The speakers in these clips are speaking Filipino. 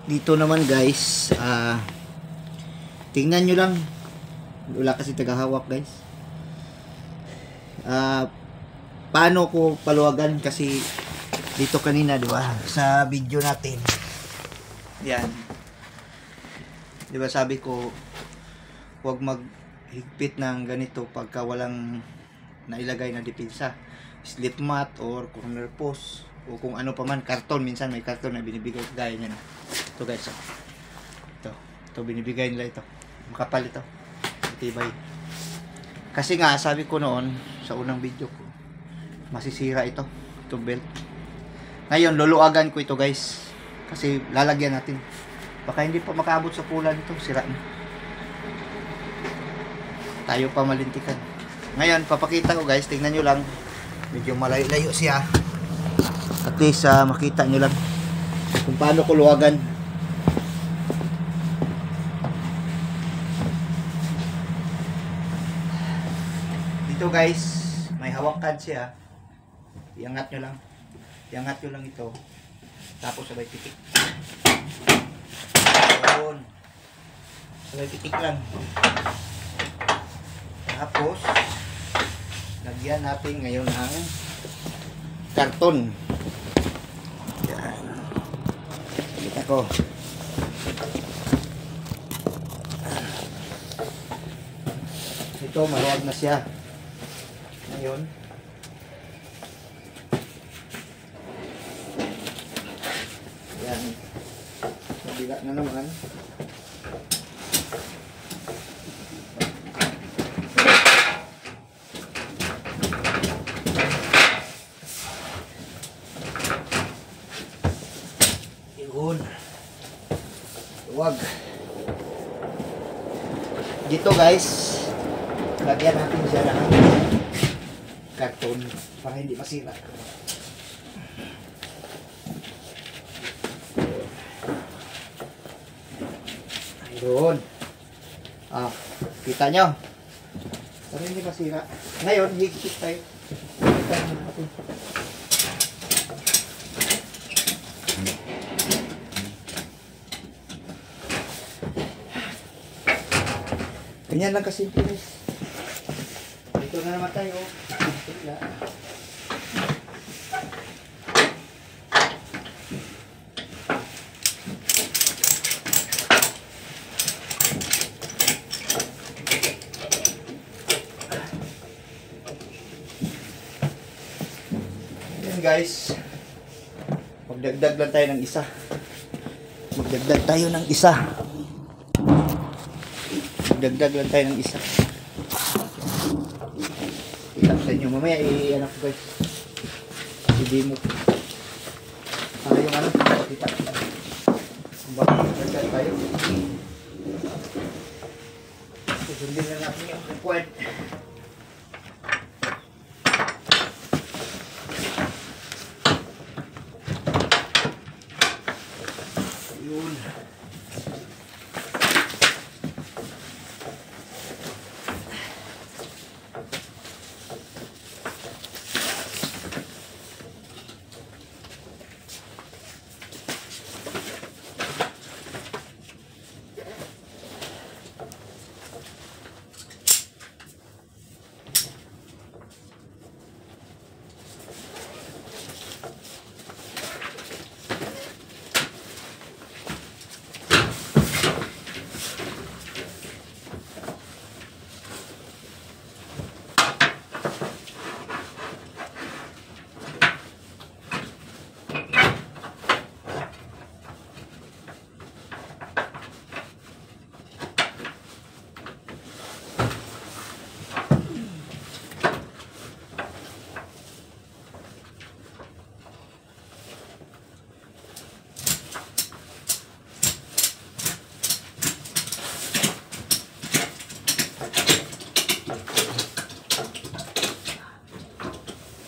Dito naman guys, tingnan nyo lang. Wala kasi tagahawak guys. Paano ko paluwagan kasi dito kanina, di ba? Sa video natin. Yan. Di ba sabi ko, huwag maghigpit ng ganito pagka walang nailagay na depensa. Slip mat or corner post o kung ano pa man, karton. Minsan may karton na binibigay gaya nyo. Ito guys, ito binibigay nila ito. Makapal ito. Matibay. Kasi nga, sabi ko noon sa unang video ko, masisira ito. Itong belt. Ngayon, luluagan ko ito guys. Kasi lalagyan natin. Baka hindi pa makaabot sa pula nito. Sira na. Tayo pa malintikan. Ngayon, papakita ko guys. Tingnan nyo lang. Medyo malayo siya. At least makita nyo lang kung paano ko luwagan. Dito guys, may hawakan siya. Iangat nyo lang. Iangat nyo lang ito. Tapos sabay titik. Ayun. Sabay titik lang. Tapos, lagyan natin ngayon ang karton. Yan. Kita ko. Ito, maluwag na siya. Ngayon, yan. Nabila na naman. Yun. Luwag. Dito guys, lagyan natin siya ng karton para hindi masira. Ayun. Kita nyo? Para hindi masira. Ngayon, higpit tayo. Ganyan lang kasimple guys. Dito na naman tayo. Yan guys. Magdagdag lang tayo ng isa. Magdagdag tayo ng isa. Magdagdag lang tayo ng isa. Sa inyo mamaya i-anak ko guys hindi mo yung ano kita kung bakit nagdagdag tayo susundin na natin yung required. Yun.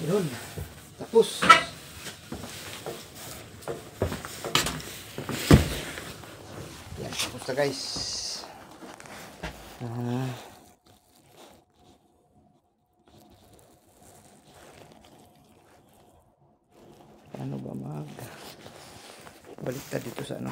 Yun. Tapos. Yan. Tapos na guys. Paano ba mag baliktad dito sa ano.